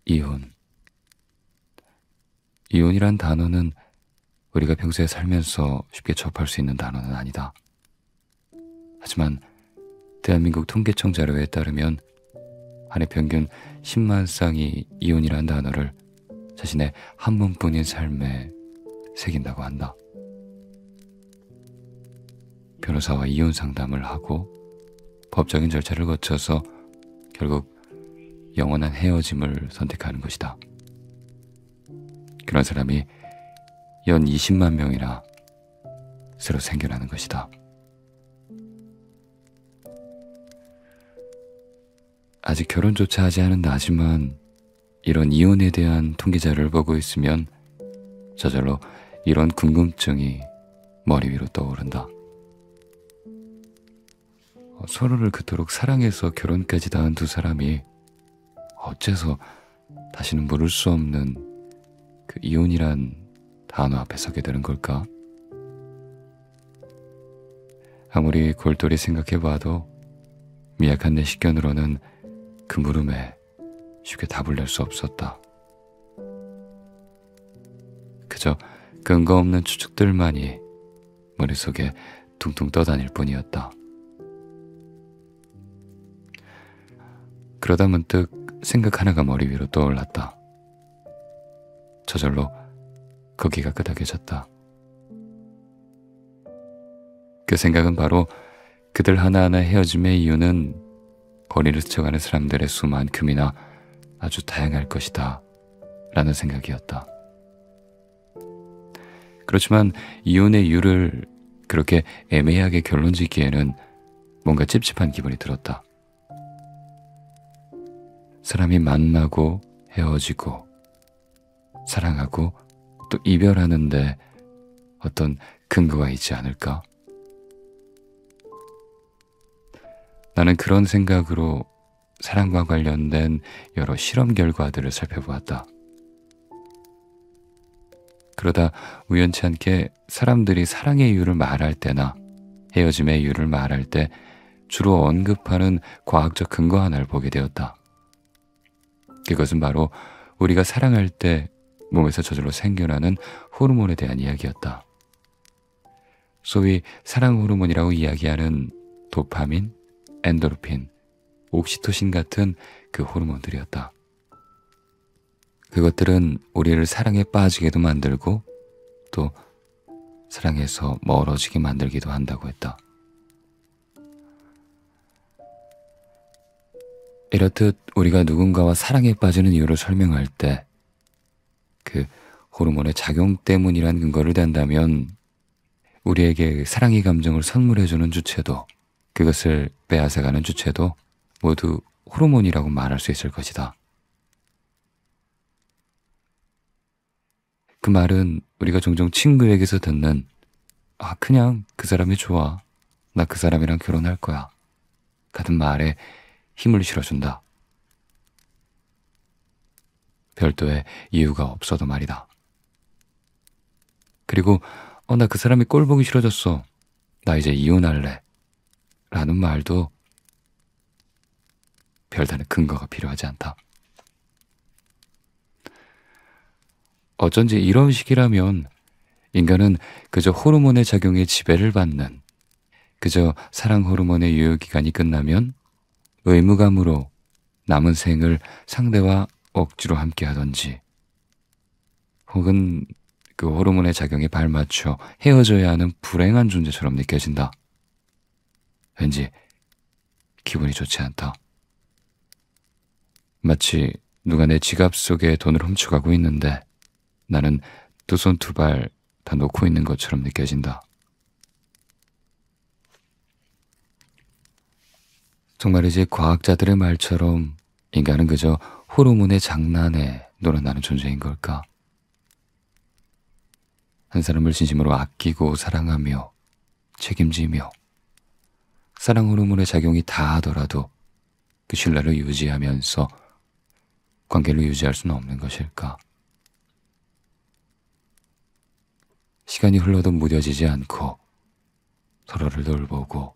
이혼. 이혼이란 단어는 우리가 평소에 살면서 쉽게 접할 수 있는 단어는 아니다. 하지만 대한민국 통계청 자료에 따르면 한 해 평균 10만 쌍이 이혼이란 단어를 자신의 한 번뿐인 삶에 새긴다고 한다. 변호사와 이혼 상담을 하고 법적인 절차를 거쳐서 결국 영원한 헤어짐을 선택하는 것이다. 그런 사람이 연 20만 명이나 새로 생겨나는 것이다. 아직 결혼조차 하지 않은 나지만 이런 이혼에 대한 통계 자료를 보고 있으면 저절로 이런 궁금증이 머리 위로 떠오른다. 서로를 그토록 사랑해서 결혼까지 다 한 두 사람이 어째서 다시는 물을 수 없는 그 이혼이란 단어 앞에 서게 되는 걸까? 아무리 골똘히 생각해봐도 미약한 내 식견으로는 그 물음에 쉽게 답을 낼 수 없었다. 그저 근거 없는 추측들만이 머릿속에 둥둥 떠다닐 뿐이었다. 그러다 문득 생각 하나가 머리 위로 떠올랐다. 저절로 거기가 끄덕여졌다. 그 생각은 바로 그들 하나하나 헤어짐의 이유는 거리를 스쳐가는 사람들의 수만큼이나 아주 다양할 것이다 라는 생각이었다. 그렇지만 이혼의 이유를 그렇게 애매하게 결론 짓기에는 뭔가 찝찝한 기분이 들었다. 사람이 만나고 헤어지고 사랑하고 또 이별하는데 어떤 근거가 있지 않을까? 나는 그런 생각으로 사랑과 관련된 여러 실험 결과들을 살펴보았다. 그러다 우연치 않게 사람들이 사랑의 이유를 말할 때나 헤어짐의 이유를 말할 때 주로 언급하는 과학적 근거 하나를 보게 되었다. 그것은 바로 우리가 사랑할 때 몸에서 저절로 생겨나는 호르몬에 대한 이야기였다. 소위 사랑 호르몬이라고 이야기하는 도파민, 엔도르핀, 옥시토신 같은 그 호르몬들이었다. 그것들은 우리를 사랑에 빠지게도 만들고 또 사랑에서 멀어지게 만들기도 한다고 했다. 이렇듯 우리가 누군가와 사랑에 빠지는 이유를 설명할 때 그 호르몬의 작용 때문이란 근거를 댄다면 우리에게 사랑의 감정을 선물해주는 주체도 그것을 빼앗아가는 주체도 모두 호르몬이라고 말할 수 있을 것이다. 그 말은 우리가 종종 친구에게서 듣는 그냥 그 사람이 좋아. 나 그 사람이랑 결혼할 거야. 같은 말에 힘을 실어준다. 별도의 이유가 없어도 말이다. 그리고 나 그 사람이 꼴 보기 싫어졌어. 나 이제 이혼할래. 라는 말도 별다른 근거가 필요하지 않다. 어쩐지 이런 식이라면 인간은 그저 호르몬의 작용에 지배를 받는, 그저 사랑 호르몬의 유효기간이 끝나면 의무감으로 남은 생을 상대와 억지로 함께 하던지 혹은 그 호르몬의 작용에 발맞춰 헤어져야 하는 불행한 존재처럼 느껴진다. 왠지 기분이 좋지 않다. 마치 누가 내 지갑 속에 돈을 훔쳐가고 있는데 나는 두 손 두 발 다 놓고 있는 것처럼 느껴진다. 정말이지 과학자들의 말처럼 인간은 그저 호르몬의 장난에 놀아나는 존재인 걸까? 한 사람을 진심으로 아끼고 사랑하며 책임지며 사랑 호르몬의 작용이 다하더라도 그 신뢰를 유지하면서 관계를 유지할 수는 없는 것일까? 시간이 흘러도 무뎌지지 않고 서로를 돌보고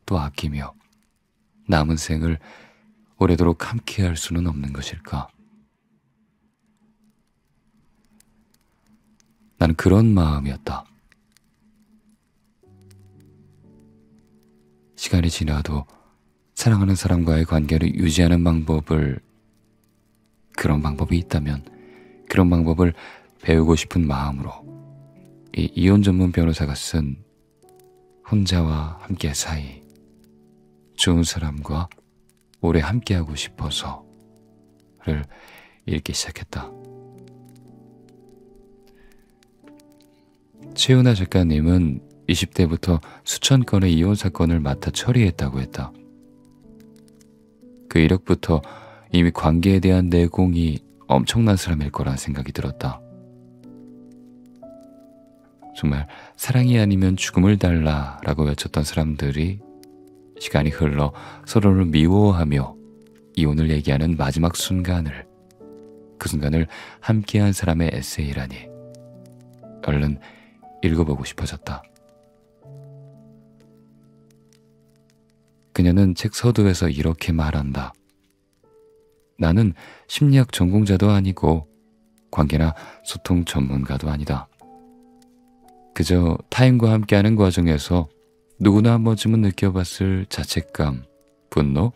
또 아끼며 남은 생을 오래도록 함께할 수는 없는 것일까? 나는 그런 마음이었다. 시간이 지나도 사랑하는 사람과의 관계를 유지하는 그런 방법이 있다면 그런 방법을 배우고 싶은 마음으로 이 이혼 전문 변호사가 쓴 혼자와 함께 사이, 좋은 사람과 오래 함께하고 싶어서를 읽기 시작했다. 최은하 작가님은 20대부터 수천 건의 이혼 사건을 맡아 처리했다고 했다. 그 이력부터 이미 관계에 대한 내공이 엄청난 사람일 거란 생각이 들었다. 정말 사랑이 아니면 죽음을 달라라고 외쳤던 사람들이 시간이 흘러 서로를 미워하며 이혼을 얘기하는 마지막 순간을, 그 순간을 함께한 사람의 에세이라니 얼른 읽어보고 싶어졌다. 그녀는 책 서두에서 이렇게 말한다. 나는 심리학 전공자도 아니고 관계나 소통 전문가도 아니다. 그저 타인과 함께하는 과정에서 누구나 한 번쯤은 느껴봤을 자책감, 분노,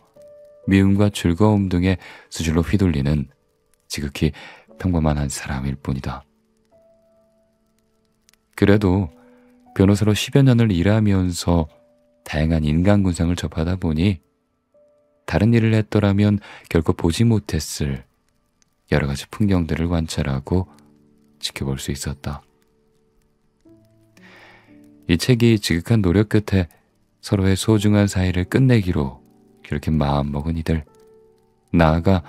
미움과 즐거움 등의 수질로 휘둘리는 지극히 평범한 한 사람일 뿐이다. 그래도 변호사로 10여 년을 일하면서 다양한 인간 군상을 접하다 보니 다른 일을 했더라면 결코 보지 못했을 여러 가지 풍경들을 관찰하고 지켜볼 수 있었다. 이 책이 지극한 노력 끝에 서로의 소중한 사이를 끝내기로 그렇게 마음먹은 이들, 나아가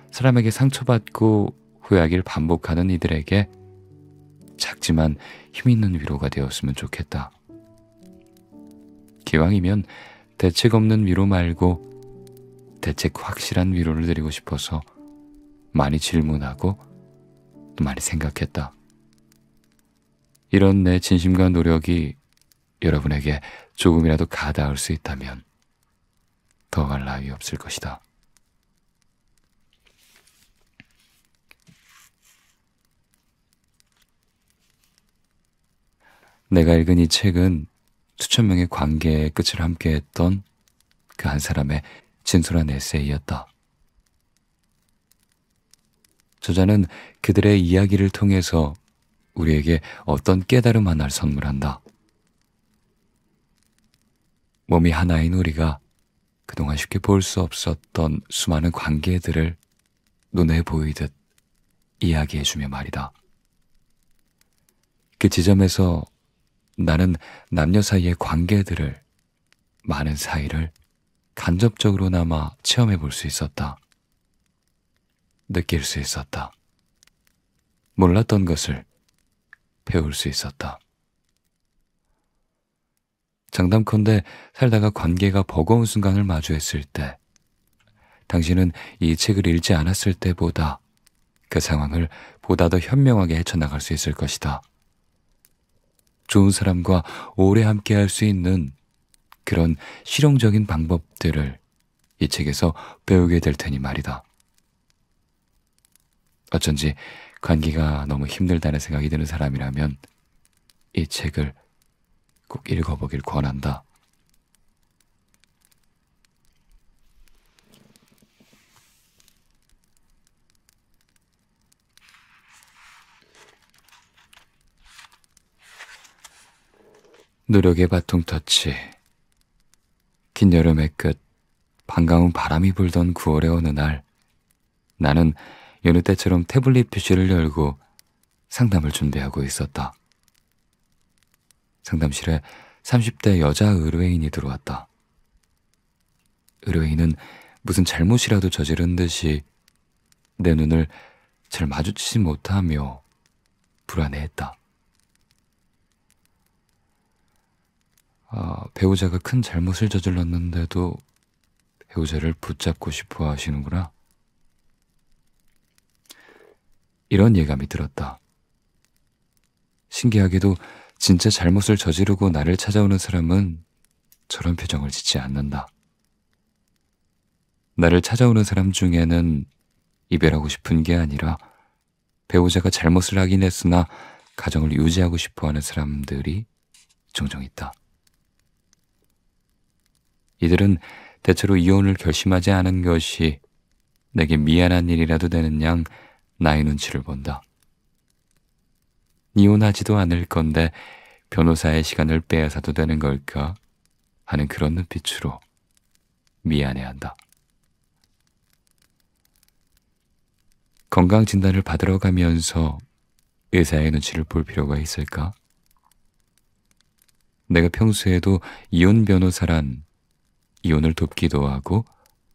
사람에게 상처받고 후회하기를 반복하는 이들에게 작지만 힘있는 위로가 되었으면 좋겠다. 기왕이면 대책 없는 위로 말고 대책 확실한 위로를 드리고 싶어서 많이 질문하고 또 많이 생각했다. 이런 내 진심과 노력이 여러분에게 조금이라도 가닿을 수 있다면 더할 나위 없을 것이다. 내가 읽은 이 책은 수천 명의 관계의 끝을 함께했던 그 한 사람의 진솔한 에세이였다. 저자는 그들의 이야기를 통해서 우리에게 어떤 깨달음 하나를 선물한다. 몸이 하나인 우리가 그동안 쉽게 볼 수 없었던 수많은 관계들을 눈에 보이듯 이야기해주며 말이다. 그 지점에서 나는 남녀 사이의 관계들을, 많은 사이를 간접적으로나마 체험해 볼 수 있었다. 느낄 수 있었다. 몰랐던 것을 배울 수 있었다. 장담컨대 살다가 관계가 버거운 순간을 마주했을 때, 당신은 이 책을 읽지 않았을 때보다 그 상황을 보다 더 현명하게 헤쳐나갈 수 있을 것이다. 좋은 사람과 오래 함께할 수 있는 그런 실용적인 방법들을 이 책에서 배우게 될 테니 말이다. 어쩐지 관계가 너무 힘들다는 생각이 드는 사람이라면 이 책을 꼭 읽어보길 권한다. 노력의 바통 터치. 긴 여름의 끝, 반가운 바람이 불던 9월의 어느 날, 나는 여느 때처럼 태블릿 PC를 열고 상담을 준비하고 있었다. 상담실에 30대 여자 의뢰인이 들어왔다. 의뢰인은 무슨 잘못이라도 저지른 듯이 내 눈을 잘 마주치지 못하며 불안해했다. 배우자가 큰 잘못을 저질렀는데도 배우자를 붙잡고 싶어 하시는구나. 이런 예감이 들었다. 신기하게도 진짜 잘못을 저지르고 나를 찾아오는 사람은 저런 표정을 짓지 않는다. 나를 찾아오는 사람 중에는 이별하고 싶은 게 아니라 배우자가 잘못을 하긴 했으나 가정을 유지하고 싶어하는 사람들이 종종 있다. 이들은 대체로 이혼을 결심하지 않은 것이 내게 미안한 일이라도 되는 양 나의 눈치를 본다. 이혼하지도 않을 건데 변호사의 시간을 빼앗아도 되는 걸까 하는 그런 눈빛으로 미안해한다. 건강진단을 받으러 가면서 의사의 눈치를 볼 필요가 있을까? 내가 평소에도 이혼 변호사란 이혼을 돕기도 하고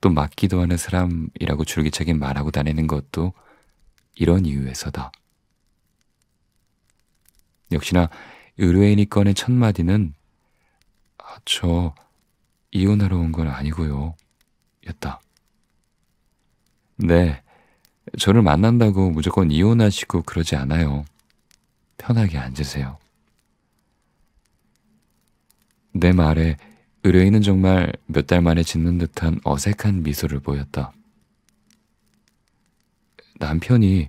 또 막기도 하는 사람이라고 줄기차게 말하고 다니는 것도 이런 이유에서다. 역시나 의뢰인이 꺼낸 첫 마디는 저 이혼하러 온 건 아니고요 였다. 네, 저를 만난다고 무조건 이혼하시고 그러지 않아요. 편하게 앉으세요. 내 말에 의뢰인은 정말 몇 달 만에 짓는 듯한 어색한 미소를 보였다. 남편이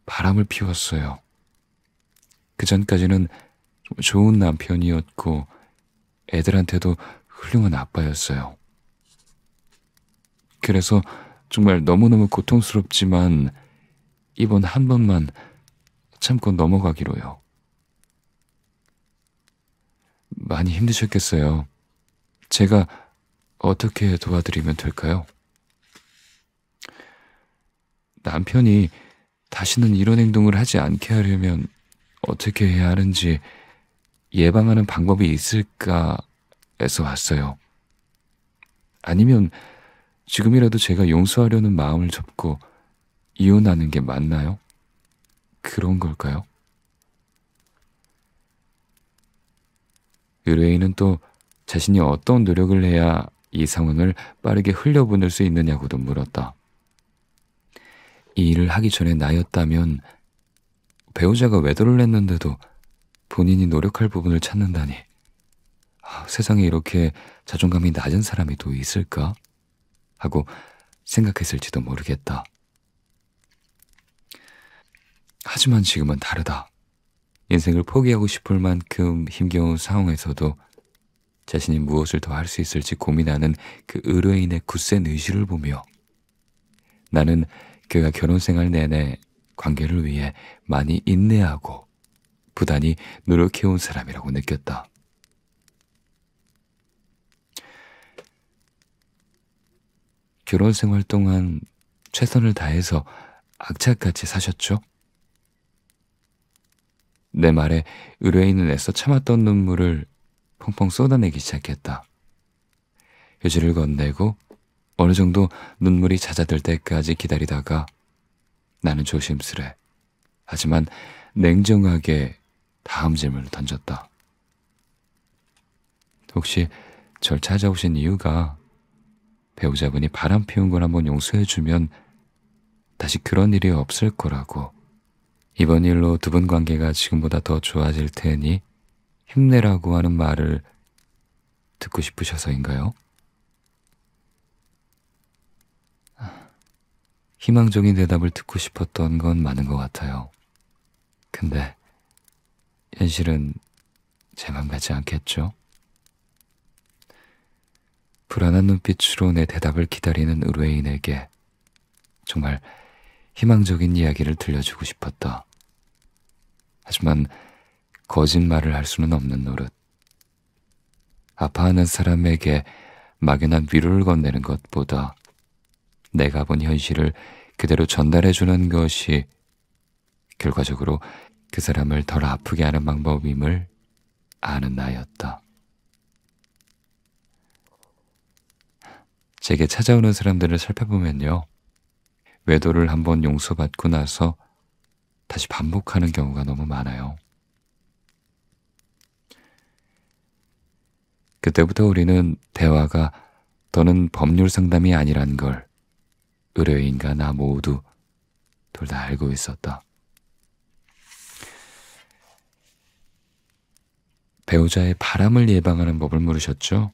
바람을 피웠어요. 그 전까지는 좋은 남편이었고 애들한테도 훌륭한 아빠였어요. 그래서 정말 너무너무 고통스럽지만 이번 한 번만 참고 넘어가기로요. 많이 힘드셨겠어요. 제가 어떻게 도와드리면 될까요? 남편이 다시는 이런 행동을 하지 않게 하려면 어떻게 해야 하는지 예방하는 방법이 있을까 해서 왔어요. 아니면 지금이라도 제가 용서하려는 마음을 접고 이혼하는 게 맞나요? 그런 걸까요? 의뢰인은 또 자신이 어떤 노력을 해야 이 상황을 빠르게 흘려보낼 수 있느냐고도 물었다. 이 일을 하기 전에 나였다면 배우자가 외도를 했는데도 본인이 노력할 부분을 찾는다니. 세상에 이렇게 자존감이 낮은 사람이 또 있을까? 하고 생각했을지도 모르겠다. 하지만 지금은 다르다. 인생을 포기하고 싶을 만큼 힘겨운 상황에서도 자신이 무엇을 더 할 수 있을지 고민하는 그 의뢰인의 굳센 의지를 보며 나는 그가 결혼 생활 내내 관계를 위해 많이 인내하고 부단히 노력해온 사람이라고 느꼈다. 결혼 생활 동안 최선을 다해서 악착같이 사셨죠? 내 말에 의뢰인은 애써 참았던 눈물을 펑펑 쏟아내기 시작했다. 휴지를 건네고 어느 정도 눈물이 잦아들 때까지 기다리다가 나는 조심스레 하지만 냉정하게 다음 질문을 던졌다. 혹시 절 찾아오신 이유가 배우자분이 바람 피운 걸 한번 용서해주면 다시 그런 일이 없을 거라고, 이번 일로 두 분 관계가 지금보다 더 좋아질 테니 힘내라고 하는 말을 듣고 싶으셔서인가요? 희망적인 대답을 듣고 싶었던 건 많은 것 같아요. 근데 현실은 제 맘 같지 않겠죠? 불안한 눈빛으로 내 대답을 기다리는 의뢰인에게 정말 희망적인 이야기를 들려주고 싶었다. 하지만 거짓말을 할 수는 없는 노릇. 아파하는 사람에게 막연한 위로를 건네는 것보다 내가 본 현실을 그대로 전달해주는 것이 결과적으로 그 사람을 덜 아프게 하는 방법임을 아는 나였다. 제게 찾아오는 사람들을 살펴보면요, 외도를 한번 용서받고 나서 다시 반복하는 경우가 너무 많아요. 그때부터 우리는 대화가 더는 법률 상담이 아니란 걸 의뢰인과 나 모두 둘 다 알고 있었다. 배우자의 바람을 예방하는 법을 물으셨죠?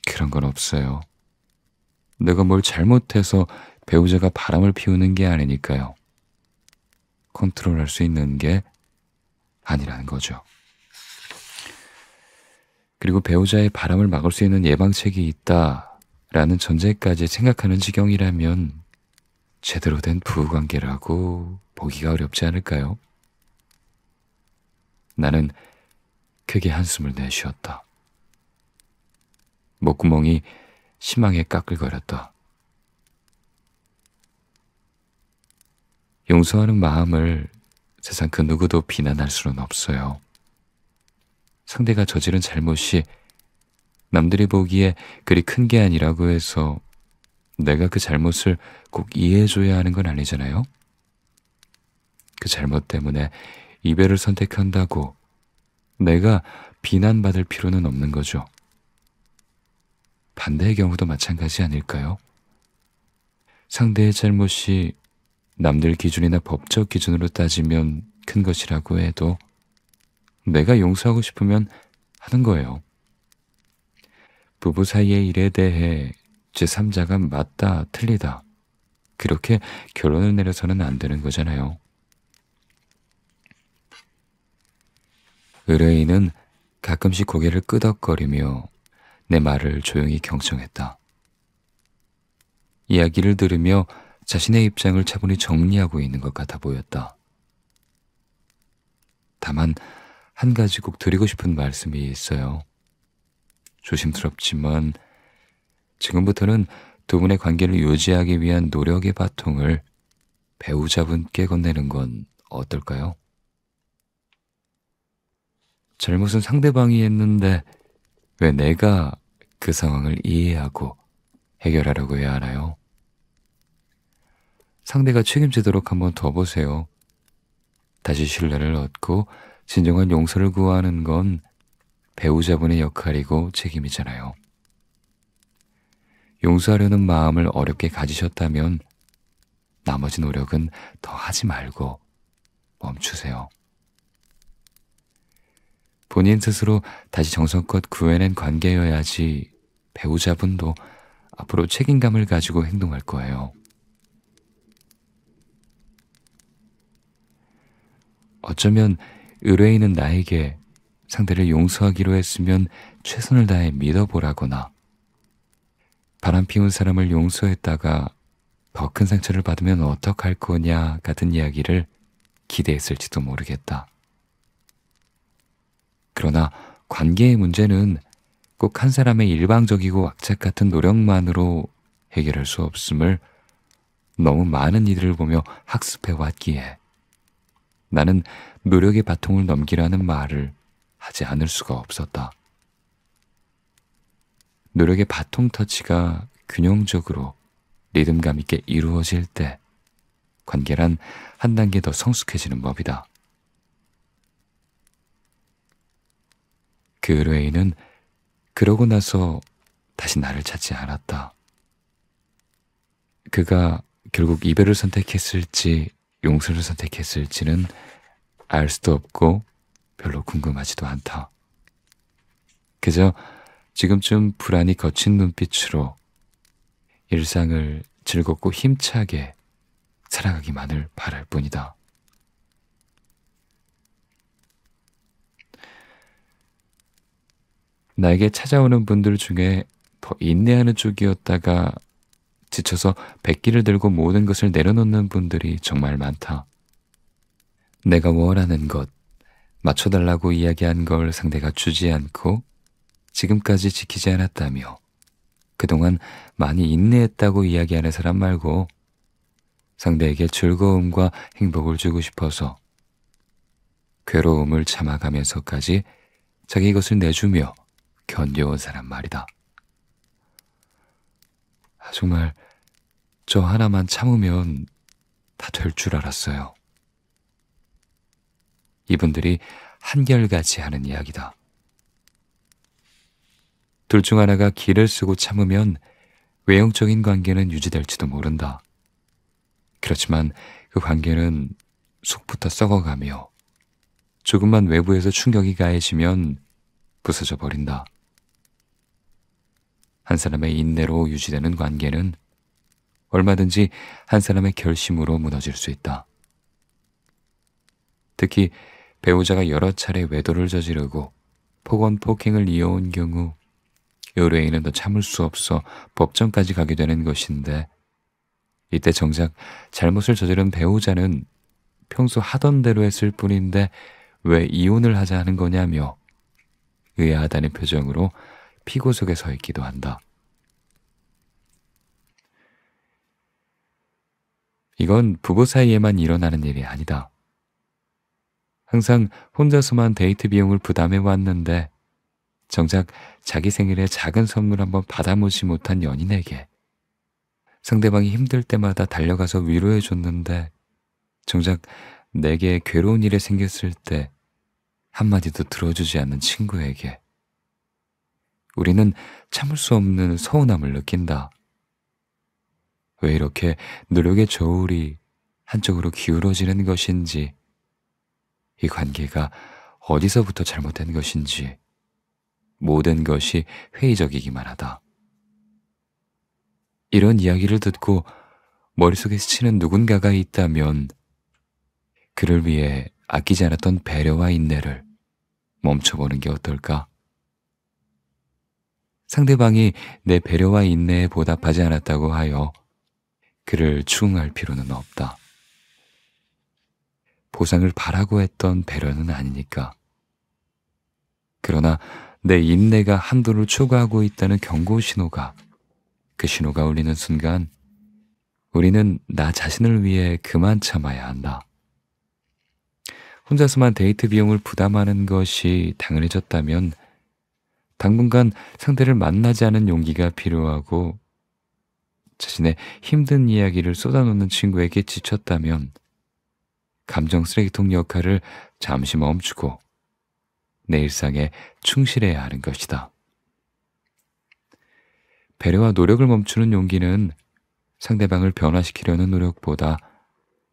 그런 건 없어요. 내가 뭘 잘못해서 배우자가 바람을 피우는 게 아니니까요. 컨트롤할 수 있는 게 아니라는 거죠. 그리고 배우자의 바람을 막을 수 있는 예방책이 있다라는 전제까지 생각하는 지경이라면 제대로 된 부부관계라고 보기가 어렵지 않을까요? 나는 크게 한숨을 내쉬었다. 목구멍이 심하게 까끌거렸다. 용서하는 마음을 세상 그 누구도 비난할 수는 없어요. 상대가 저지른 잘못이 남들이 보기에 그리 큰 게 아니라고 해서 내가 그 잘못을 꼭 이해해줘야 하는 건 아니잖아요? 그 잘못 때문에 이별을 선택한다고 내가 비난받을 필요는 없는 거죠. 반대의 경우도 마찬가지 아닐까요? 상대의 잘못이 남들 기준이나 법적 기준으로 따지면 큰 것이라고 해도 내가 용서하고 싶으면 하는 거예요. 부부 사이의 일에 대해 제3자가 맞다, 틀리다 그렇게 결론을 내려서는 안 되는 거잖아요. 의뢰인은 가끔씩 고개를 끄덕거리며 내 말을 조용히 경청했다. 이야기를 들으며 자신의 입장을 차분히 정리하고 있는 것 같아 보였다. 다만 한 가지 꼭 드리고 싶은 말씀이 있어요. 조심스럽지만 지금부터는 두 분의 관계를 유지하기 위한 노력의 바통을 배우자분께 건네는 건 어떨까요? 잘못은 상대방이 했는데 왜 내가 그 상황을 이해하고 해결하려고 해야 하나요? 상대가 책임지도록 한번 더 보세요. 다시 신뢰를 얻고 진정한 용서를 구하는 건 배우자분의 역할이고 책임이잖아요. 용서하려는 마음을 어렵게 가지셨다면 나머지 노력은 더 하지 말고 멈추세요. 본인 스스로 다시 정성껏 구해낸 관계여야지 배우자분도 앞으로 책임감을 가지고 행동할 거예요. 어쩌면 의뢰인은 나에게 상대를 용서하기로 했으면 최선을 다해 믿어보라거나 바람 피운 사람을 용서했다가 더 큰 상처를 받으면 어떡할 거냐 같은 이야기를 기대했을지도 모르겠다. 그러나 관계의 문제는 꼭 한 사람의 일방적이고 악착 같은 노력만으로 해결할 수 없음을 너무 많은 이들을 보며 학습해왔기에 나는 노력의 바통을 넘기라는 말을 하지 않을 수가 없었다. 노력의 바통 터치가 균형적으로 리듬감 있게 이루어질 때 관계란 한 단계 더 성숙해지는 법이다. 그 의뢰인은 그러고 나서 다시 나를 찾지 않았다. 그가 결국 이별을 선택했을지 용서를 선택했을지는 알 수도 없고 별로 궁금하지도 않다. 그저 지금쯤 불안이 거친 눈빛으로 일상을 즐겁고 힘차게 살아가기만을 바랄 뿐이다. 나에게 찾아오는 분들 중에 더 인내하는 쪽이었다가 지쳐서 백기를 들고 모든 것을 내려놓는 분들이 정말 많다. 내가 원하는 것, 맞춰달라고 이야기한 걸 상대가 주지 않고 지금까지 지키지 않았다며 그동안 많이 인내했다고 이야기하는 사람 말고 상대에게 즐거움과 행복을 주고 싶어서 괴로움을 참아가면서까지 자기 것을 내주며 견뎌온 사람 말이다. 정말 저 하나만 참으면 다 될 줄 알았어요. 이분들이 한결같이 하는 이야기다. 둘 중 하나가 기를 쓰고 참으면 외형적인 관계는 유지될지도 모른다. 그렇지만 그 관계는 속부터 썩어가며 조금만 외부에서 충격이 가해지면 부서져 버린다. 한 사람의 인내로 유지되는 관계는 얼마든지 한 사람의 결심으로 무너질 수 있다. 특히 배우자가 여러 차례 외도를 저지르고 폭언 폭행을 이어온 경우 의뢰인은 더 참을 수 없어 법정까지 가게 되는 것인데, 이때 정작 잘못을 저지른 배우자는 평소 하던 대로 했을 뿐인데 왜 이혼을 하자 하는 거냐며 의아하다는 표정으로 피고석에 서 있기도 한다. 이건 부부 사이에만 일어나는 일이 아니다. 항상 혼자서만 데이트 비용을 부담해 왔는데 정작 자기 생일에 작은 선물 한번 받아보지 못한 연인에게 상대방이 힘들 때마다 달려가서 위로해 줬는데 정작 내게 괴로운 일이 생겼을 때 한마디도 들어주지 않는 친구에게 우리는 참을 수 없는 서운함을 느낀다. 왜 이렇게 노력의 저울이 한쪽으로 기울어지는 것인지, 이 관계가 어디서부터 잘못된 것인지 모든 것이 회의적이기만 하다. 이런 이야기를 듣고 머릿속에 스치는 누군가가 있다면 그를 위해 아끼지 않았던 배려와 인내를 멈춰보는 게 어떨까? 상대방이 내 배려와 인내에 보답하지 않았다고 하여 그를 추궁할 필요는 없다. 보상을 바라고 했던 배려는 아니니까. 그러나 내 인내가 한도를 초과하고 있다는 경고 신호가, 그 신호가 울리는 순간 우리는 나 자신을 위해 그만 참아야 한다. 혼자서만 데이트 비용을 부담하는 것이 당연해졌다면 당분간 상대를 만나지 않은 용기가 필요하고, 자신의 힘든 이야기를 쏟아놓는 친구에게 지쳤다면 감정 쓰레기통 역할을 잠시 멈추고 내 일상에 충실해야 하는 것이다. 배려와 노력을 멈추는 용기는 상대방을 변화시키려는 노력보다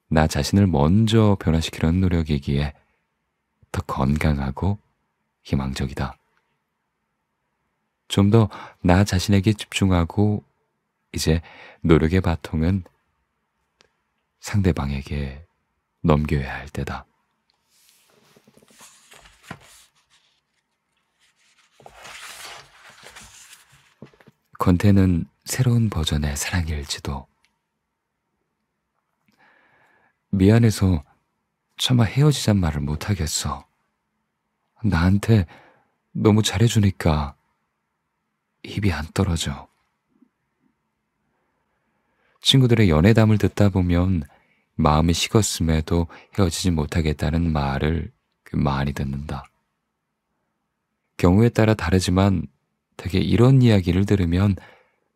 나 자신을 먼저 변화시키려는 노력이기에 더 건강하고 희망적이다. 좀 더 나 자신에게 집중하고 이제 노력의 바통은 상대방에게 넘겨야 할 때다. 권태는 새로운 버전의 사랑일지도. 미안해서 차마 헤어지잔 말을 못하겠어. 나한테 너무 잘해주니까 입이 안 떨어져. 친구들의 연애담을 듣다 보면 마음이 식었음에도 헤어지지 못하겠다는 말을 많이 듣는다. 경우에 따라 다르지만 되게 이런 이야기를 들으면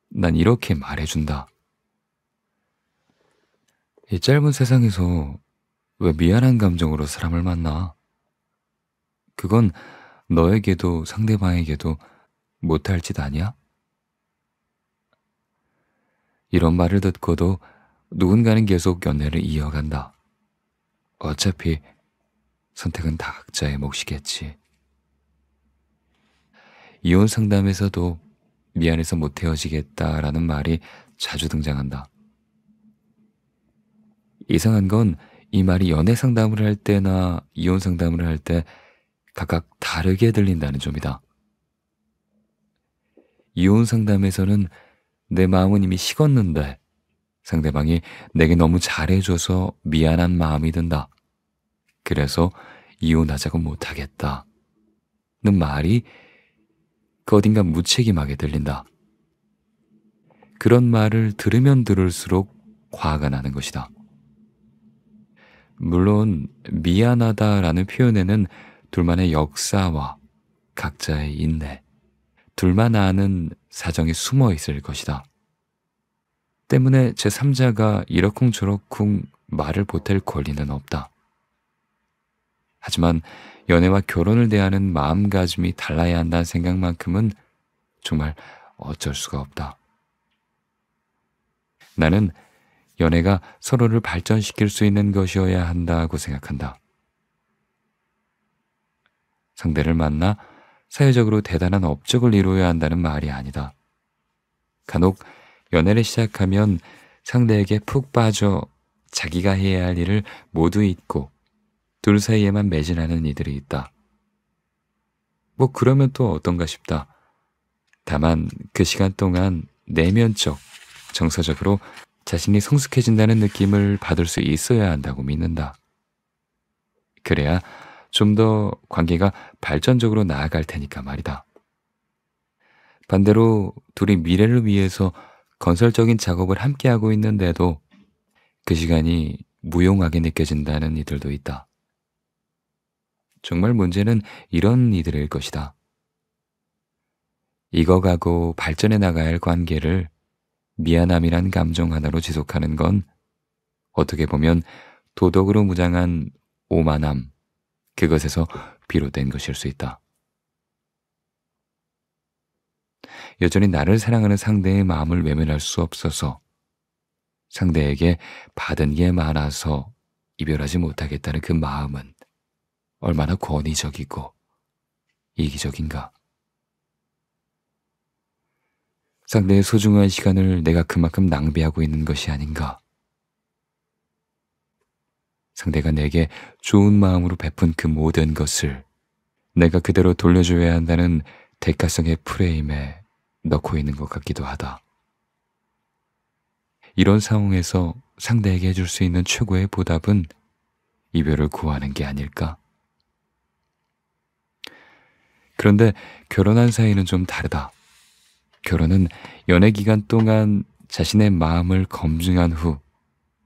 난 이렇게 말해준다. 이 짧은 세상에서 왜 미안한 감정으로 사람을 만나? 그건 너에게도 상대방에게도 못할 짓 아니야? 이런 말을 듣고도 누군가는 계속 연애를 이어간다. 어차피 선택은 다 각자의 몫이겠지. 이혼 상담에서도 미안해서 못 헤어지겠다라는 말이 자주 등장한다. 이상한 건 이 말이 연애 상담을 할 때나 이혼 상담을 할 때 각각 다르게 들린다는 점이다. 이혼 상담에서는 내 마음은 이미 식었는데 상대방이 내게 너무 잘해줘서 미안한 마음이 든다. 그래서 이혼하자고 못하겠다는 말이 그 어딘가 무책임하게 들린다. 그런 말을 들으면 들을수록 화가 나는 것이다. 물론 미안하다라는 표현에는 둘만의 역사와 각자의 인내, 둘만 아는 사정이 숨어 있을 것이다. 때문에 제3자가 이러쿵저러쿵 말을 보탤 권리는 없다. 하지만 연애와 결혼을 대하는 마음가짐이 달라야 한다는 생각만큼은 정말 어쩔 수가 없다. 나는 연애가 서로를 발전시킬 수 있는 것이어야 한다고 생각한다. 상대를 만나 사회적으로 대단한 업적을 이루어야 한다는 말이 아니다. 간혹 연애를 시작하면 상대에게 푹 빠져 자기가 해야 할 일을 모두 잊고 둘 사이에만 매진하는 이들이 있다. 뭐 그러면 또 어떤가 싶다. 다만 그 시간 동안 내면적, 정서적으로 자신이 성숙해진다는 느낌을 받을 수 있어야 한다고 믿는다. 그래야 좀 더 관계가 발전적으로 나아갈 테니까 말이다. 반대로 둘이 미래를 위해서 건설적인 작업을 함께하고 있는데도 그 시간이 무용하게 느껴진다는 이들도 있다. 정말 문제는 이런 이들일 것이다. 익어가고 발전해 나가야 할 관계를 미안함이란 감정 하나로 지속하는 건 어떻게 보면 도덕으로 무장한 오만함, 그것에서 비롯된 것일 수 있다. 여전히 나를 사랑하는 상대의 마음을 외면할 수 없어서 상대에게 받은 게 많아서 이별하지 못하겠다는 그 마음은 얼마나 권위적이고 이기적인가. 상대의 소중한 시간을 내가 그만큼 낭비하고 있는 것이 아닌가. 상대가 내게 좋은 마음으로 베푼 그 모든 것을 내가 그대로 돌려줘야 한다는 대가성의 프레임에 넣고 있는 것 같기도 하다. 이런 상황에서 상대에게 해줄 수 있는 최고의 보답은 이별을 구하는 게 아닐까? 그런데 결혼한 사이는 좀 다르다. 결혼은 연애 기간 동안 자신의 마음을 검증한 후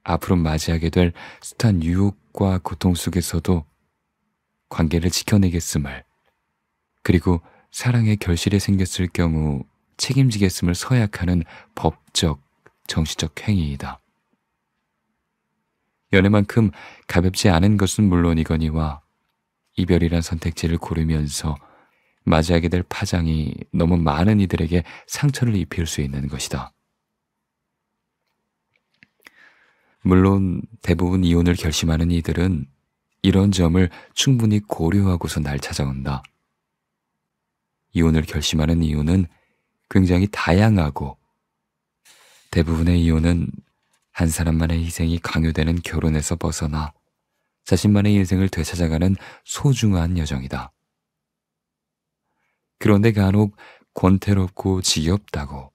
앞으로 맞이하게 될 숱한 유혹과 고통 속에서도 관계를 지켜내겠음을, 그리고 사랑의 결실이 생겼을 경우 책임지겠음을 서약하는 법적, 정신적 행위이다. 연애만큼 가볍지 않은 것은 물론이거니와 이별이란 선택지를 고르면서 맞이하게 될 파장이 너무 많은 이들에게 상처를 입힐 수 있는 것이다. 물론 대부분 이혼을 결심하는 이들은 이런 점을 충분히 고려하고서 날 찾아온다. 이혼을 결심하는 이유는 굉장히 다양하고, 대부분의 이혼은 한 사람만의 희생이 강요되는 결혼에서 벗어나 자신만의 인생을 되찾아가는 소중한 여정이다. 그런데 간혹 권태롭고 지겹다고,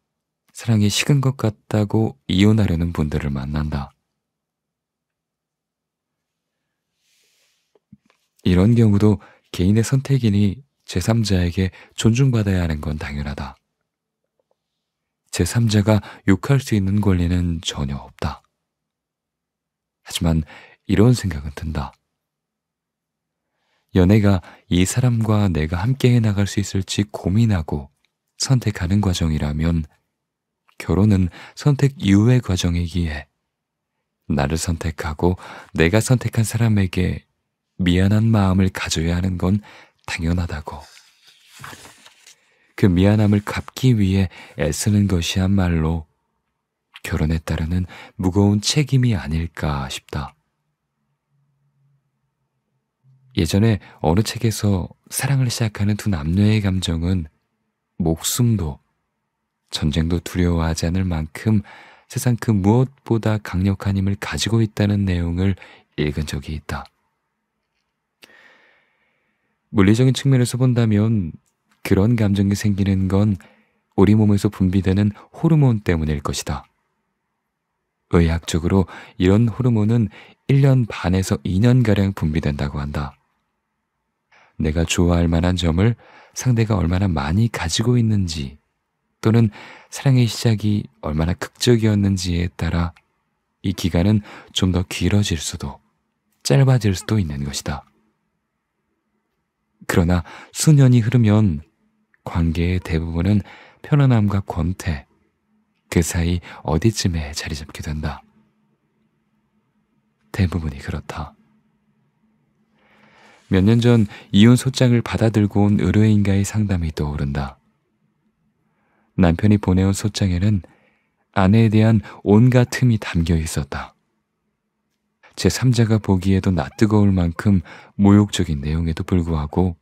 사랑이 식은 것 같다고 이혼하려는 분들을 만난다. 이런 경우도 개인의 선택이니 제3자에게 존중받아야 하는 건 당연하다. 제3자가 욕할 수 있는 권리는 전혀 없다. 하지만 이런 생각은 든다. 연애가 이 사람과 내가 함께 해나갈 수 있을지 고민하고 선택하는 과정이라면 결혼은 선택 이후의 과정이기에 나를 선택하고 내가 선택한 사람에게 미안한 마음을 가져야 하는 건 당연하다고. 그 미안함을 갚기 위해 애쓰는 것이야말로 결혼에 따르는 무거운 책임이 아닐까 싶다. 예전에 어느 책에서 사랑을 시작하는 두 남녀의 감정은 목숨도 전쟁도 두려워하지 않을 만큼 세상 그 무엇보다 강력한 힘을 가지고 있다는 내용을 읽은 적이 있다. 물리적인 측면에서 본다면 그런 감정이 생기는 건 우리 몸에서 분비되는 호르몬 때문일 것이다. 의학적으로 이런 호르몬은 1년 반에서 2년가량 분비된다고 한다. 내가 좋아할 만한 점을 상대가 얼마나 많이 가지고 있는지, 또는 사랑의 시작이 얼마나 극적이었는지에 따라 이 기간은 좀 더 길어질 수도 짧아질 수도 있는 것이다. 그러나 수년이 흐르면 관계의 대부분은 편안함과 권태, 그 사이 어디쯤에 자리 잡게 된다. 대부분이 그렇다. 몇 년 전 이혼 소장을 받아들고 온 의뢰인과의 상담이 떠오른다. 남편이 보내온 소장에는 아내에 대한 온갖 틈이 담겨 있었다. 제3자가 보기에도 낯뜨거울 만큼 모욕적인 내용에도 불구하고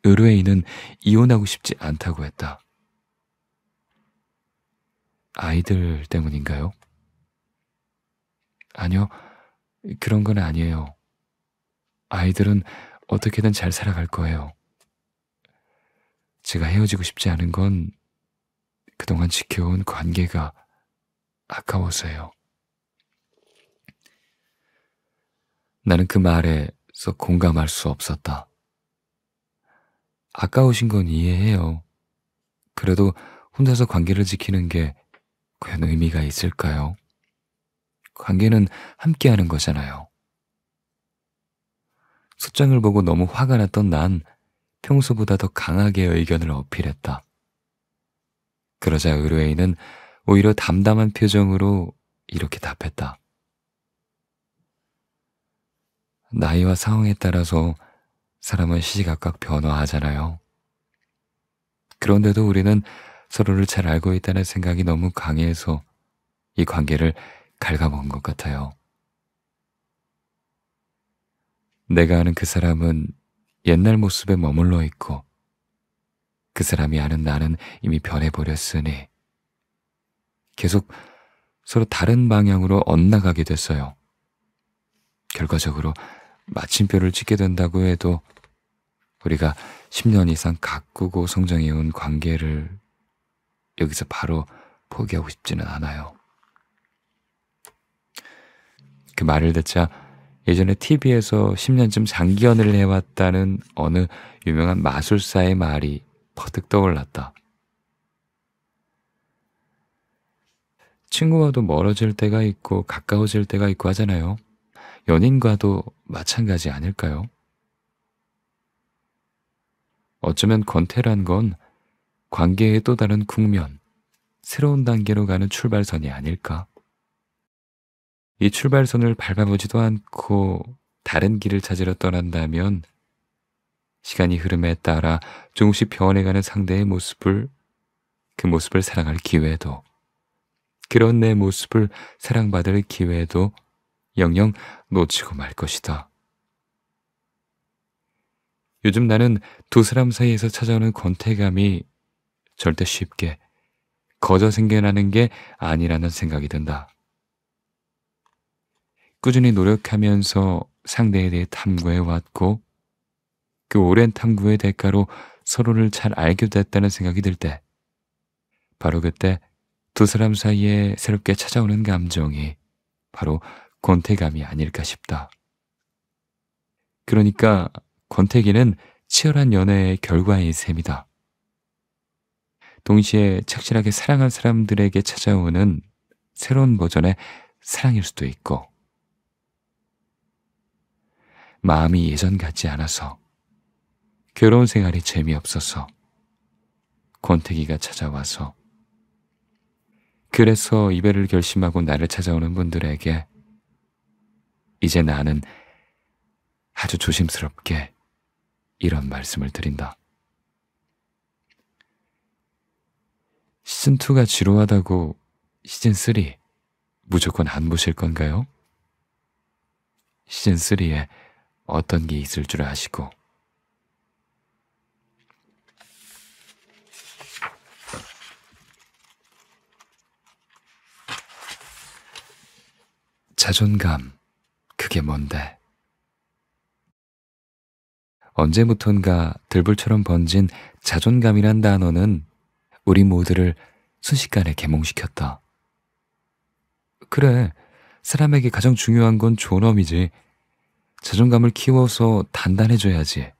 의뢰인은 이혼하고 싶지 않다고 했다. 아이들 때문인가요? 아니요, 그런 건 아니에요. 아이들은 어떻게든 잘 살아갈 거예요. 제가 헤어지고 싶지 않은 건 그동안 지켜온 관계가 아까워서요. 나는 그 말에 썩 공감할 수 없었다. 아까우신 건 이해해요. 그래도 혼자서 관계를 지키는 게 과연 의미가 있을까요? 관계는 함께하는 거잖아요. 소장을 보고 너무 화가 났던 난 평소보다 더 강하게 의견을 어필했다. 그러자 의뢰인은 오히려 담담한 표정으로 이렇게 답했다. 나이와 상황에 따라서 사람은 시시각각 변화하잖아요. 그런데도 우리는 서로를 잘 알고 있다는 생각이 너무 강해서 이 관계를 갉아먹은 것 같아요. 내가 아는 그 사람은 옛날 모습에 머물러 있고 그 사람이 아는 나는 이미 변해버렸으니 계속 서로 다른 방향으로 엇나가게 됐어요. 결과적으로 마침표를 찍게 된다고 해도 우리가 10년 이상 가꾸고 성장해온 관계를 여기서 바로 포기하고 싶지는 않아요. 그 말을 듣자 예전에 TV에서 10년쯤 장기 연애를 해왔다는 어느 유명한 마술사의 말이 퍼뜩 떠올랐다. 친구와도 멀어질 때가 있고 가까워질 때가 있고 하잖아요. 연인과도 마찬가지 아닐까요? 어쩌면 권태란 건 관계의 또 다른 국면, 새로운 단계로 가는 출발선이 아닐까? 이 출발선을 밟아보지도 않고 다른 길을 찾으러 떠난다면 시간이 흐름에 따라 조금씩 변해가는 상대의 모습을, 그 모습을 사랑할 기회도, 그런 내 모습을 사랑받을 기회도 영영 놓치고 말 것이다. 요즘 나는 두 사람 사이에서 찾아오는 권태감이 절대 쉽게 거저 생겨나는 게 아니라는 생각이 든다. 꾸준히 노력하면서 상대에 대해 탐구해왔고 그 오랜 탐구의 대가로 서로를 잘 알게 됐다는 생각이 들 때 바로 그때 두 사람 사이에 새롭게 찾아오는 감정이 바로 권태감이 아닐까 싶다. 그러니까 권태기는 치열한 연애의 결과인 셈이다. 동시에 착실하게 사랑한 사람들에게 찾아오는 새로운 버전의 사랑일 수도 있고 마음이 예전 같지 않아서 결혼 생활이 재미없어서 권태기가 찾아와서 그래서 이별을 결심하고 나를 찾아오는 분들에게 이제 나는 아주 조심스럽게 이런 말씀을 드린다. 시즌2가 지루하다고 시즌3 무조건 안 보실 건가요? 시즌3에 어떤 게 있을 줄 아시고 자존감, 그게 뭔데? 언제부턴가 들불처럼 번진 자존감이란 단어는 우리 모두를 순식간에 계몽시켰다. 그래, 사람에게 가장 중요한 건 존엄이지. 자존감을 키워서 단단해져야지.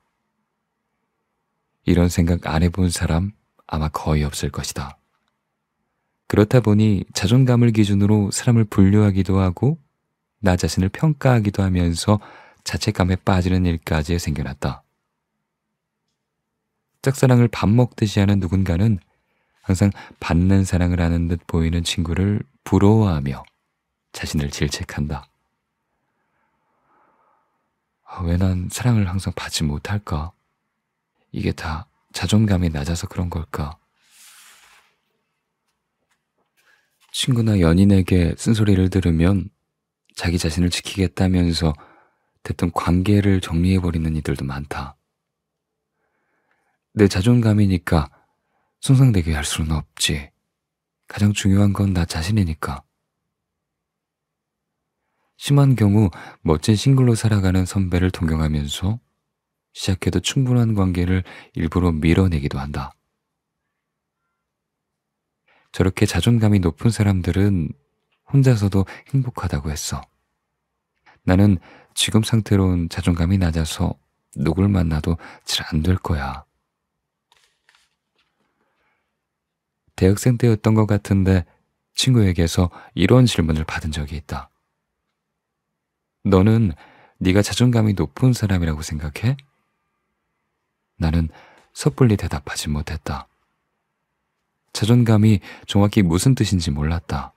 이런 생각 안 해본 사람 아마 거의 없을 것이다. 그렇다 보니 자존감을 기준으로 사람을 분류하기도 하고 나 자신을 평가하기도 하면서 자책감에 빠지는 일까지 생겨났다. 짝사랑을 밥 먹듯이 하는 누군가는 항상 받는 사랑을 하는 듯 보이는 친구를 부러워하며 자신을 질책한다. 왜 난 사랑을 항상 받지 못할까? 이게 다 자존감이 낮아서 그런 걸까? 친구나 연인에게 쓴소리를 들으면 자기 자신을 지키겠다면서 됐든 관계를 정리해버리는 이들도 많다. 내 자존감이니까 손상되게 할 수는 없지. 가장 중요한 건 나 자신이니까. 심한 경우 멋진 싱글로 살아가는 선배를 동경하면서 시작해도 충분한 관계를 일부러 밀어내기도 한다. 저렇게 자존감이 높은 사람들은 혼자서도 행복하다고 했어. 나는 지금 상태로는 자존감이 낮아서 누굴 만나도 잘 안 될 거야. 대학생 때였던 것 같은데 친구에게서 이런 질문을 받은 적이 있다. 너는 네가 자존감이 높은 사람이라고 생각해? 나는 섣불리 대답하지 못했다. 자존감이 정확히 무슨 뜻인지 몰랐다.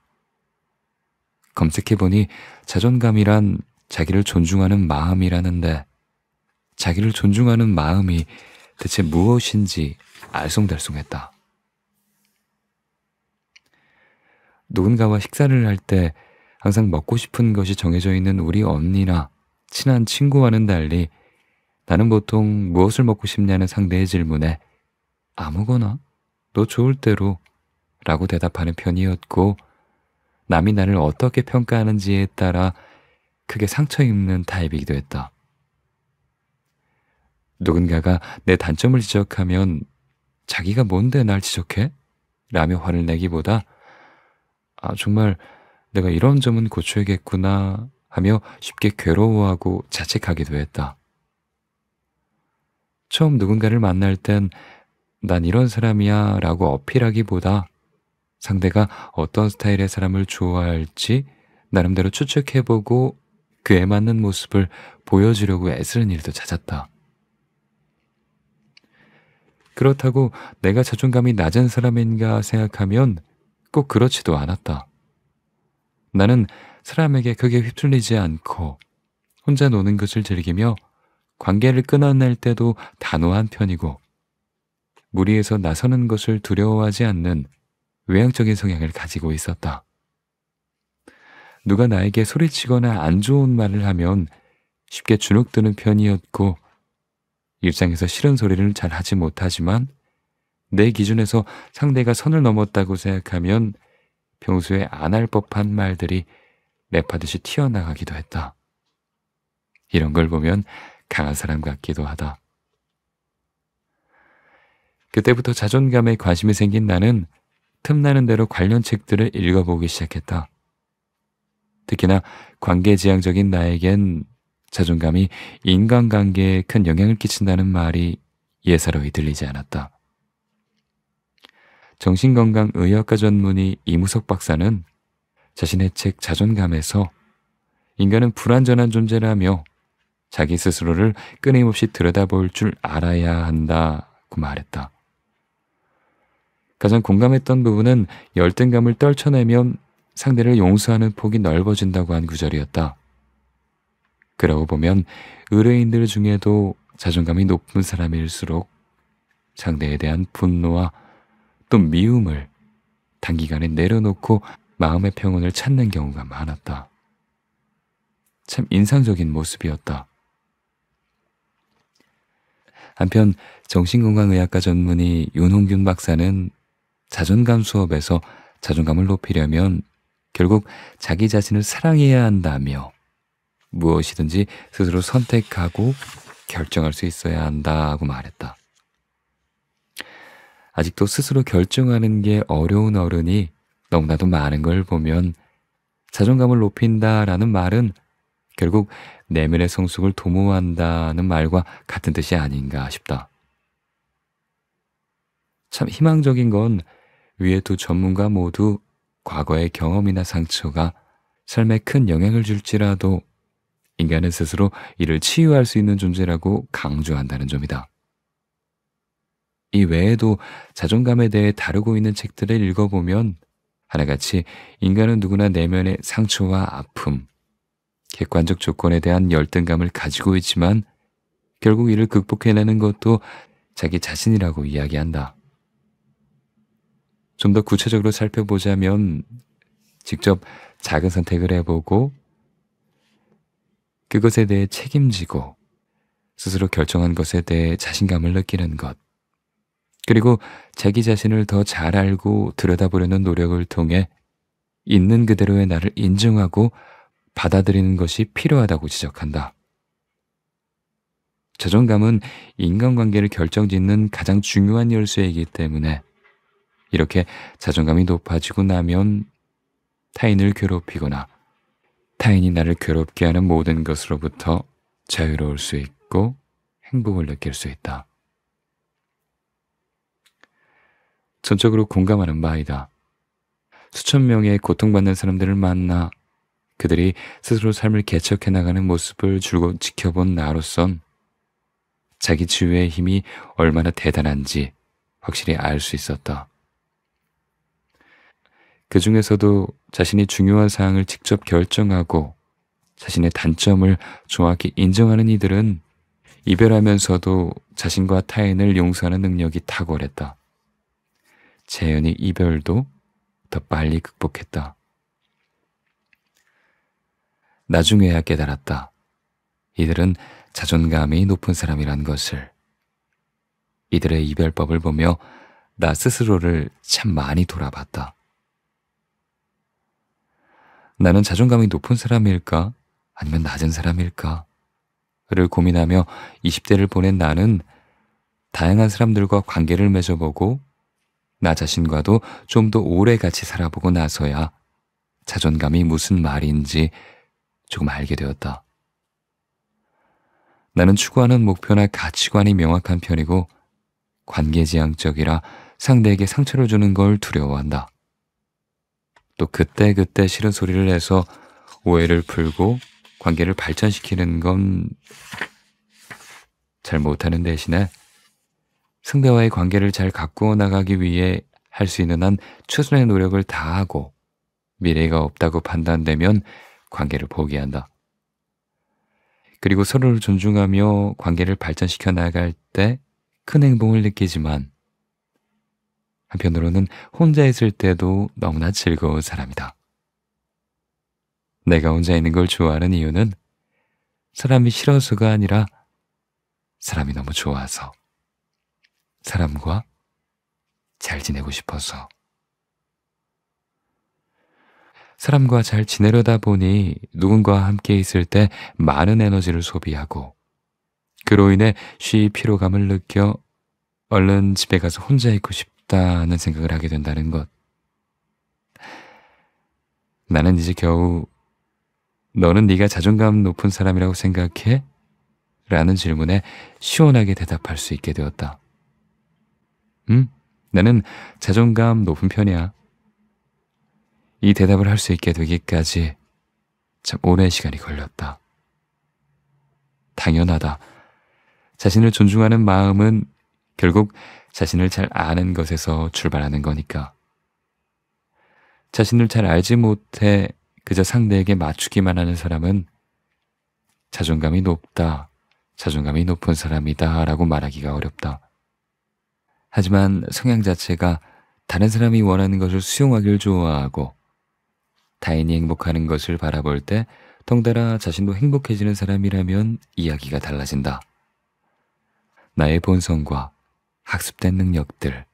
검색해보니 자존감이란 자기를 존중하는 마음이라는데 자기를 존중하는 마음이 대체 무엇인지 알쏭달쏭했다. 누군가와 식사를 할 때 항상 먹고 싶은 것이 정해져 있는 우리 언니나 친한 친구와는 달리 나는 보통 무엇을 먹고 싶냐는 상대의 질문에 아무거나 너 좋을 대로 라고 대답하는 편이었고 남이 나를 어떻게 평가하는지에 따라 크게 상처 입는 타입이기도 했다. 누군가가 내 단점을 지적하면 자기가 뭔데 날 지적해? 라며 화를 내기보다 정말 내가 이런 점은 고쳐야겠구나 하며 쉽게 괴로워하고 자책하기도 했다. 처음 누군가를 만날 땐 난 이런 사람이야 라고 어필하기보다 상대가 어떤 스타일의 사람을 좋아할지 나름대로 추측해보고 그에 맞는 모습을 보여주려고 애쓰는 일도 잦았다. 그렇다고 내가 자존감이 낮은 사람인가 생각하면 꼭 그렇지도 않았다. 나는 사람에게 크게 휩쓸리지 않고 혼자 노는 것을 즐기며 관계를 끊어낼 때도 단호한 편이고 무리해서 나서는 것을 두려워하지 않는 외향적인 성향을 가지고 있었다. 누가 나에게 소리치거나 안 좋은 말을 하면 쉽게 주눅드는 편이었고 일상에서 싫은 소리를 잘 하지 못하지만 내 기준에서 상대가 선을 넘었다고 생각하면 평소에 안 할 법한 말들이 랩하듯이 튀어나가기도 했다. 이런 걸 보면 강한 사람 같기도 하다. 그때부터 자존감에 관심이 생긴 나는 틈나는 대로 관련 책들을 읽어보기 시작했다. 특히나 관계지향적인 나에겐 자존감이 인간관계에 큰 영향을 끼친다는 말이 예사로이 들리지 않았다. 정신건강의학과 전문의 이무석 박사는 자신의 책 자존감에서 인간은 불완전한 존재라며 자기 스스로를 끊임없이 들여다볼 줄 알아야 한다고 말했다. 가장 공감했던 부분은 열등감을 떨쳐내면 상대를 용서하는 폭이 넓어진다고 한 구절이었다. 그러고 보면 의뢰인들 중에도 자존감이 높은 사람일수록 상대에 대한 분노와 또 미움을 단기간에 내려놓고 마음의 평온을 찾는 경우가 많았다. 참 인상적인 모습이었다. 한편 정신건강의학과 전문의 윤홍균 박사는 자존감 수업에서 자존감을 높이려면 결국 자기 자신을 사랑해야 한다며 무엇이든지 스스로 선택하고 결정할 수 있어야 한다고 말했다. 아직도 스스로 결정하는 게 어려운 어른이 너무나도 많은 걸 보면 자존감을 높인다라는 말은 결국 내면의 성숙을 도모한다는 말과 같은 뜻이 아닌가 싶다. 참 희망적인 건 위의 두 전문가 모두 과거의 경험이나 상처가 삶에 큰 영향을 줄지라도 인간은 스스로 이를 치유할 수 있는 존재라고 강조한다는 점이다. 이 외에도 자존감에 대해 다루고 있는 책들을 읽어보면 하나같이 인간은 누구나 내면의 상처와 아픔, 객관적 조건에 대한 열등감을 가지고 있지만 결국 이를 극복해내는 것도 자기 자신이라고 이야기한다. 좀 더 구체적으로 살펴보자면 직접 작은 선택을 해보고 그것에 대해 책임지고 스스로 결정한 것에 대해 자신감을 느끼는 것, 그리고 자기 자신을 더 잘 알고 들여다보려는 노력을 통해 있는 그대로의 나를 인정하고 받아들이는 것이 필요하다고 지적한다. 자존감은 인간관계를 결정짓는 가장 중요한 열쇠이기 때문에 이렇게 자존감이 높아지고 나면 타인을 괴롭히거나 타인이 나를 괴롭게 하는 모든 것으로부터 자유로울 수 있고 행복을 느낄 수 있다. 전적으로 공감하는 바이다. 수천 명의 고통받는 사람들을 만나 그들이 스스로 삶을 개척해 나가는 모습을 줄곧 지켜본 나로선 자기 치유의 힘이 얼마나 대단한지 확실히 알 수 있었다. 그 중에서도 자신이 중요한 사항을 직접 결정하고 자신의 단점을 정확히 인정하는 이들은 이별하면서도 자신과 타인을 용서하는 능력이 탁월했다. 재현이 이별도 더 빨리 극복했다. 나중에야 깨달았다. 이들은 자존감이 높은 사람이란 것을. 이들의 이별법을 보며 나 스스로를 참 많이 돌아봤다. 나는 자존감이 높은 사람일까? 아니면 낮은 사람일까? 를 고민하며 20대를 보낸 나는 다양한 사람들과 관계를 맺어보고 나 자신과도 좀 더 오래 같이 살아보고 나서야 자존감이 무슨 말인지 조금 알게 되었다. 나는 추구하는 목표나 가치관이 명확한 편이고 관계지향적이라 상대에게 상처를 주는 걸 두려워한다. 또 그때그때 싫은 소리를 내서 오해를 풀고 관계를 발전시키는 건 잘 못하는 대신에 상대와의 관계를 잘 가꾸어 나가기 위해 할 수 있는 한 최선의 노력을 다하고 미래가 없다고 판단되면 관계를 포기한다. 그리고 서로를 존중하며 관계를 발전시켜 나갈 때 큰 행복을 느끼지만 한편으로는 혼자 있을 때도 너무나 즐거운 사람이다. 내가 혼자 있는 걸 좋아하는 이유는 사람이 싫어서가 아니라 사람이 너무 좋아서, 사람과 잘 지내고 싶어서. 사람과 잘 지내려다 보니 누군가와 함께 있을 때 많은 에너지를 소비하고 그로 인해 쉬이 피로감을 느껴 얼른 집에 가서 혼자 있고 싶다는 생각을 하게 된다는 것. 나는 이제 겨우 너는 네가 자존감 높은 사람이라고 생각해? 라는 질문에 시원하게 대답할 수 있게 되었다. 나는 자존감 높은 편이야. 이 대답을 할 수 있게 되기까지 참 오랜 시간이 걸렸다. 당연하다. 자신을 존중하는 마음은 결국 자신을 잘 아는 것에서 출발하는 거니까. 자신을 잘 알지 못해 그저 상대에게 맞추기만 하는 사람은 자존감이 높다, 자존감이 높은 사람이다 라고 말하기가 어렵다. 하지만 성향 자체가 다른 사람이 원하는 것을 수용하길 좋아하고 타인이 행복하는 것을 바라볼 때 덩달아 자신도 행복해지는 사람이라면 이야기가 달라진다. 나의 본성과 학습된 능력들,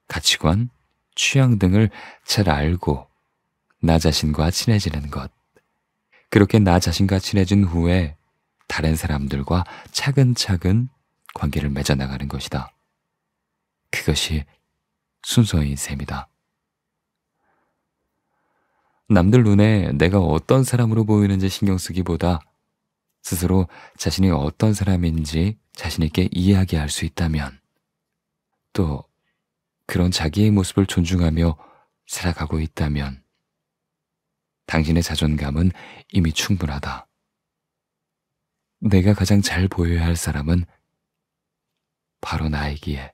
가치관, 취향 등을 잘 알고 나 자신과 친해지는 것. 그렇게 나 자신과 친해진 후에 다른 사람들과 차근차근 관계를 맺어나가는 것이다. 그것이 순서인 셈이다. 남들 눈에 내가 어떤 사람으로 보이는지 신경 쓰기보다 스스로 자신이 어떤 사람인지 자신 있게 이야기할 수 있다면, 또 그런 자기의 모습을 존중하며 살아가고 있다면 당신의 자존감은 이미 충분하다. 내가 가장 잘 보여야 할 사람은 바로 나이기에